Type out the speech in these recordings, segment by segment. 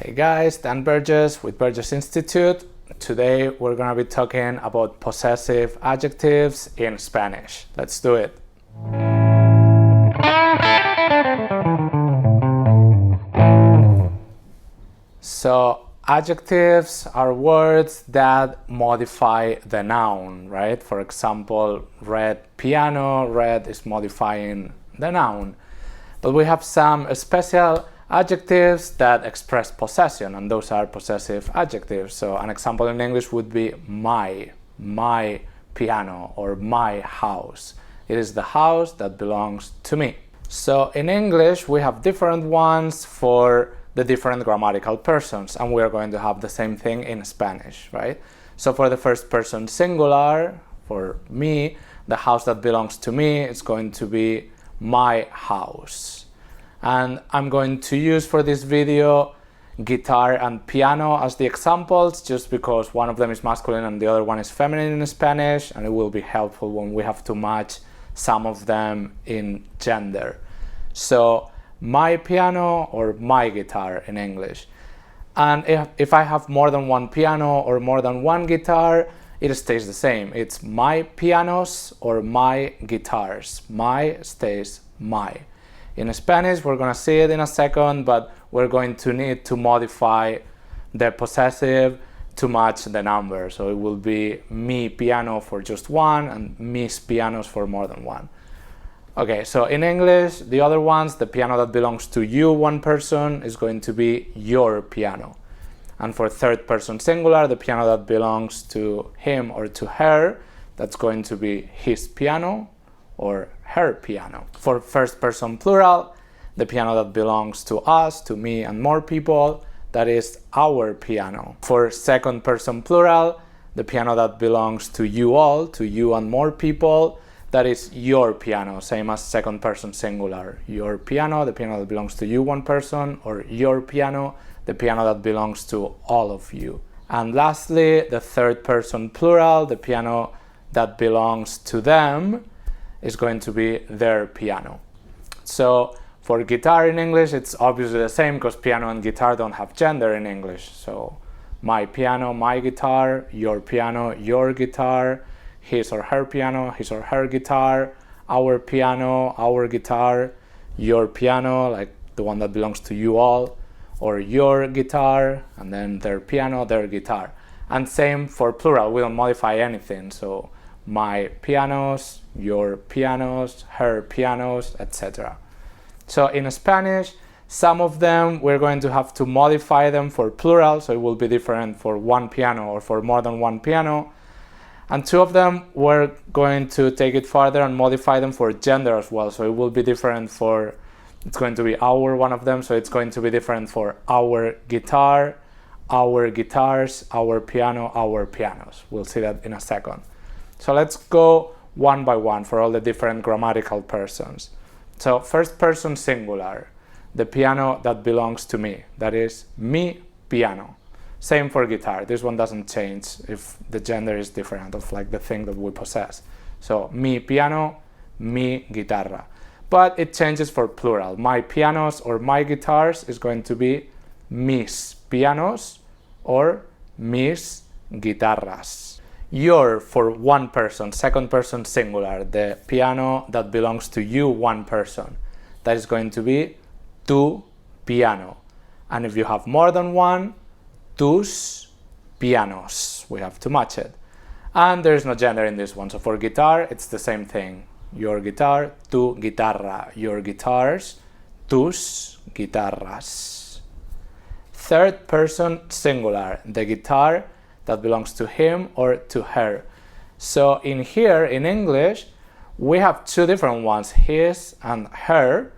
Hey guys, Dan Berges with Berges Institute. Today we're going to be talking about possessive adjectives in Spanish. Let's do it. So adjectives are words that modify the noun, right? For example, red piano, red is modifying the noun. But we have some special adjectives that express possession, and those are possessive adjectives. So an example in English would be my piano, or my house. It is the house that belongs to me. So in English, we have different ones for the different grammatical persons, and we are going to have the same thing in Spanish, right? So for the first person singular, for me, the house that belongs to me is going to be my house. And I'm going to use for this video guitar and piano as the examples, just because one of them is masculine and the other one is feminine in Spanish, and it will be helpful when we have to match some of them in gender. So my piano or my guitar in English. And if I have more than one piano or more than one guitar, it stays the same. It's my pianos or my guitars. My stays my. In Spanish, we're going to see it in a second, but we're going to need to modify the possessive to match the number. So it will be mi piano for just one and mis pianos for more than one. Okay, so in English, the other ones, the piano that belongs to you, one person, is going to be your piano. And for third person singular, the piano that belongs to him or to her, that's going to be his piano or her piano. For first person plural, the piano that belongs to us, to me and more people, that is our piano. For second person plural, the piano that belongs to you all, to you and more people, that is your piano, same as second person singular. Your piano, the piano that belongs to you, one person, or your piano, the piano that belongs to all of you. And lastly, the third person plural, the piano that belongs to them, is going to be their piano. So for guitar in English, it's obviously the same because piano and guitar don't have gender in English. So my piano, my guitar, your piano, your guitar, his or her piano, his or her guitar, our piano, our guitar, your piano, like the one that belongs to you all, or your guitar, and then their piano, their guitar. And same for plural, we don't modify anything. So my pianos, your pianos, her pianos, etc. So in Spanish, some of them we're going to have to modify them for plural, so it will be different for one piano or for more than one piano. And two of them we're going to take it further and modify them for gender as well. So it will be different for, it's going to be our one of them, so it's going to be different for our guitar, our guitars, our piano, our pianos. We'll see that in a second. So let's go one by one for all the different grammatical persons. So first person singular, the piano that belongs to me, that is mi piano. Same for guitar, this one doesn't change if the gender is different of like the thing that we possess. So mi piano, mi guitarra. But it changes for plural. My pianos or my guitars is going to be mis pianos or mis guitarras. Your for one person, second person singular, the piano that belongs to you, one person, that is going to be tu piano. And if you have more than one, tus pianos. We have to match it. And there is no gender in this one. So for guitar, it's the same thing. Your guitar, tu guitarra. Your guitars, tus guitarras. Third person singular, the guitar that belongs to him or to her. So in here, in English, we have two different ones, his and her,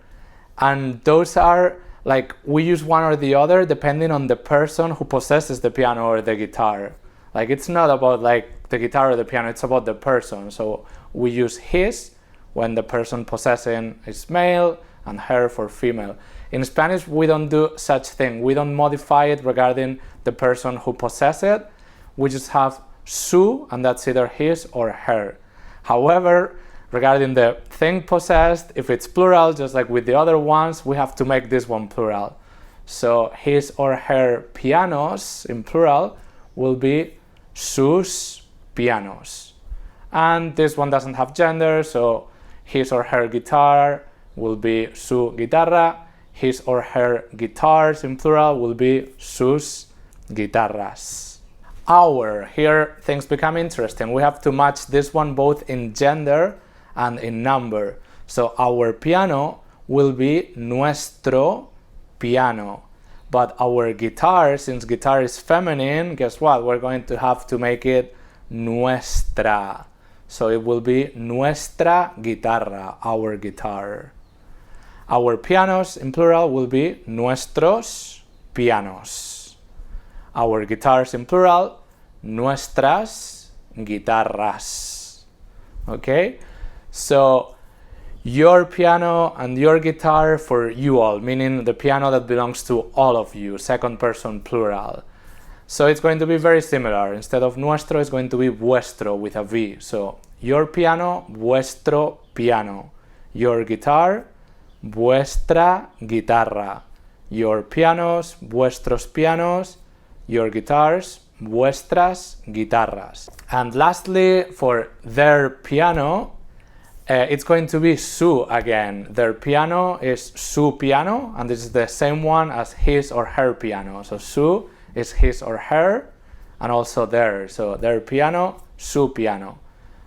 and those are like, we use one or the other depending on the person who possesses the piano or the guitar. Like, it's not about like the guitar or the piano, it's about the person. So we use his when the person possessing is male and her for female. In Spanish, we don't do such thing. We don't modify it regarding the person who possesses it. We just have su, and that's either his or her. However, regarding the thing possessed, if it's plural, just like with the other ones, we have to make this one plural. So his or her pianos, in plural, will be sus pianos. And this one doesn't have gender, so his or her guitar will be su guitarra. His or her guitars, in plural, will be sus guitarras. Our, here things become interesting. We have to match this one both in gender and in number. So our piano will be nuestro piano. But our guitar, since guitar is feminine, guess what? We're going to have to make it nuestra. So it will be nuestra guitarra, our guitar. Our pianos, in plural, will be nuestros pianos. Our guitars, in plural, nuestras guitarras. Okay? So your piano and your guitar for you all, meaning the piano that belongs to all of you, second person plural. So it's going to be very similar. Instead of nuestro, it's going to be vuestro with a V. So your piano, vuestro piano. Your guitar, vuestra guitarra. Your pianos, vuestros pianos. Your guitars, vuestras guitarras. And lastly, for their piano, it's going to be su again. Their piano is su piano, and this is the same one as his or her piano. So su is his or her, and also their. So their piano, su piano.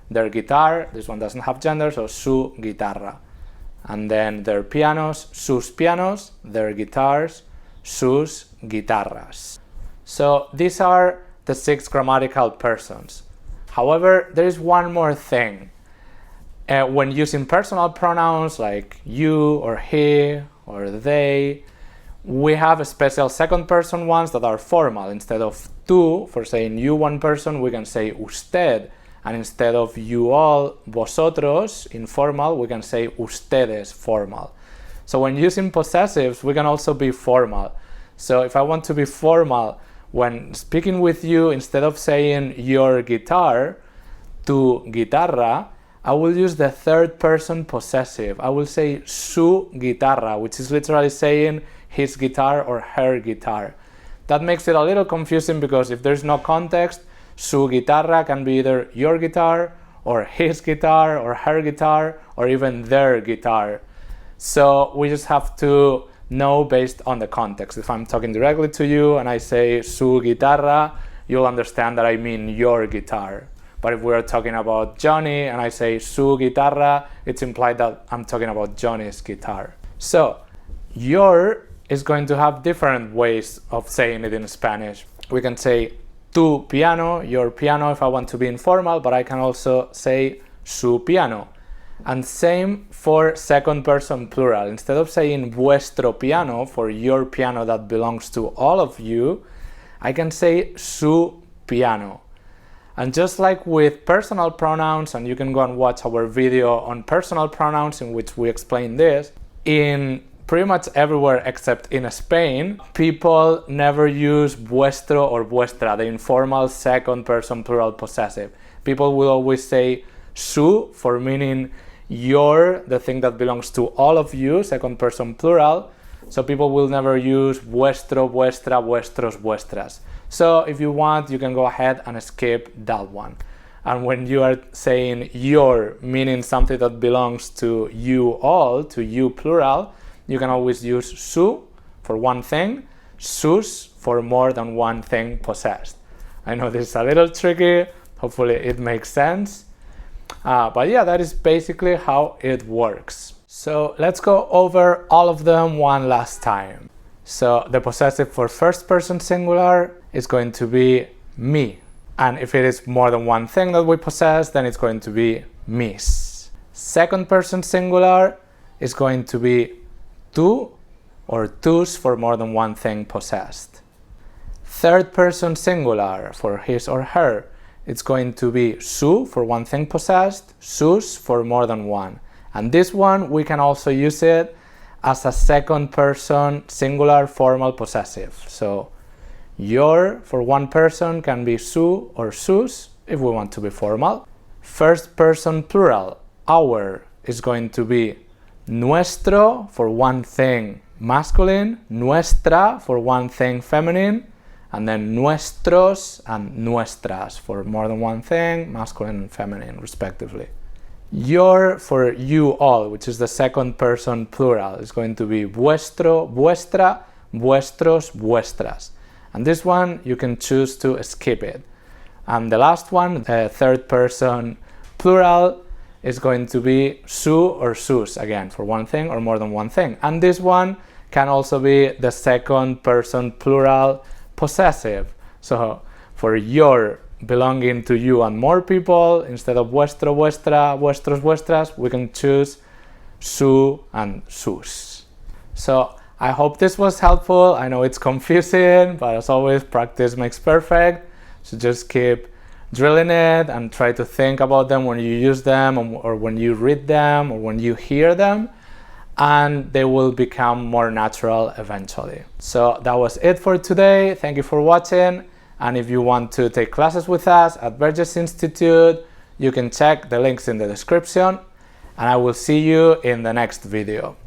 Their guitar, this one doesn't have gender, so su guitarra. And then their pianos, sus pianos. Their guitars, sus guitarras. So these are the 6 grammatical persons. However, there is one more thing. When using personal pronouns like you or he or they, we have a special second person ones that are formal. Instead of tú, for saying you one person, we can say usted. And instead of you all, vosotros, informal, we can say ustedes, formal. So when using possessives, we can also be formal. So if I want to be formal, when speaking with you, instead of saying your guitar, tu guitarra, I will use the third person possessive. I will say su guitarra, which is literally saying his guitar or her guitar. That makes it a little confusing because if there's no context, su guitarra can be either your guitar or his guitar or her guitar or even their guitar. So we just have to know based on the context. If I'm talking directly to you and I say su guitarra, you'll understand that I mean your guitar. But if we're talking about Johnny and I say su guitarra, it's implied that I'm talking about Johnny's guitar. So your is going to have different ways of saying it in Spanish. We can say tu piano, your piano if I want to be informal, but I can also say su piano. And same for second person plural. Instead of saying vuestro piano for your piano that belongs to all of you, I can say su piano. And just like with personal pronouns, and you can go and watch our video on personal pronouns in which we explain this, in pretty much everywhere except in Spain, people never use vuestro or vuestra, the informal second person plural possessive. People will always say su for meaning your, the thing that belongs to all of you, second person plural. So people will never use vuestro, vuestra, vuestros, vuestras. So if you want, you can go ahead and skip that one. And when you are saying your, meaning something that belongs to you all, to you plural, you can always use su for one thing, sus for more than one thing possessed. I know this is a little tricky, hopefully it makes sense. But yeah, that is basically how it works. So let's go over all of them one last time. So the possessive for first person singular is going to be me. And if it is more than one thing that we possess, then it's going to be mis. Second person singular is going to be tú or tus for more than one thing possessed. Third person singular for his or her, it's going to be su for one thing possessed, sus for more than one. And this one, we can also use it as a second person singular formal possessive. So your for one person can be su or sus if we want to be formal. First person plural, our, is going to be nuestro for one thing masculine, nuestra for one thing, feminine, and then nuestros and nuestras for more than one thing, masculine and feminine, respectively. Your for you all, which is the second person plural, is going to be vuestro, vuestra, vuestros, vuestras. And this one, you can choose to skip it. And the last one, the third person plural, is going to be su or sus, again, for one thing or more than one thing. And this one can also be the second person plural possessive. So for your, belonging to you and more people, instead of vuestro, vuestra, vuestros, vuestras, we can choose su and sus. So I hope this was helpful. I know it's confusing, but as always, practice makes perfect. So just keep drilling it and try to think about them when you use them, or when you read them, or when you hear them, and they will become more natural eventually. So that was it for today. Thank you for watching. And if you want to take classes with us at Berges Institute, you can check the links in the description, and I will see you in the next video.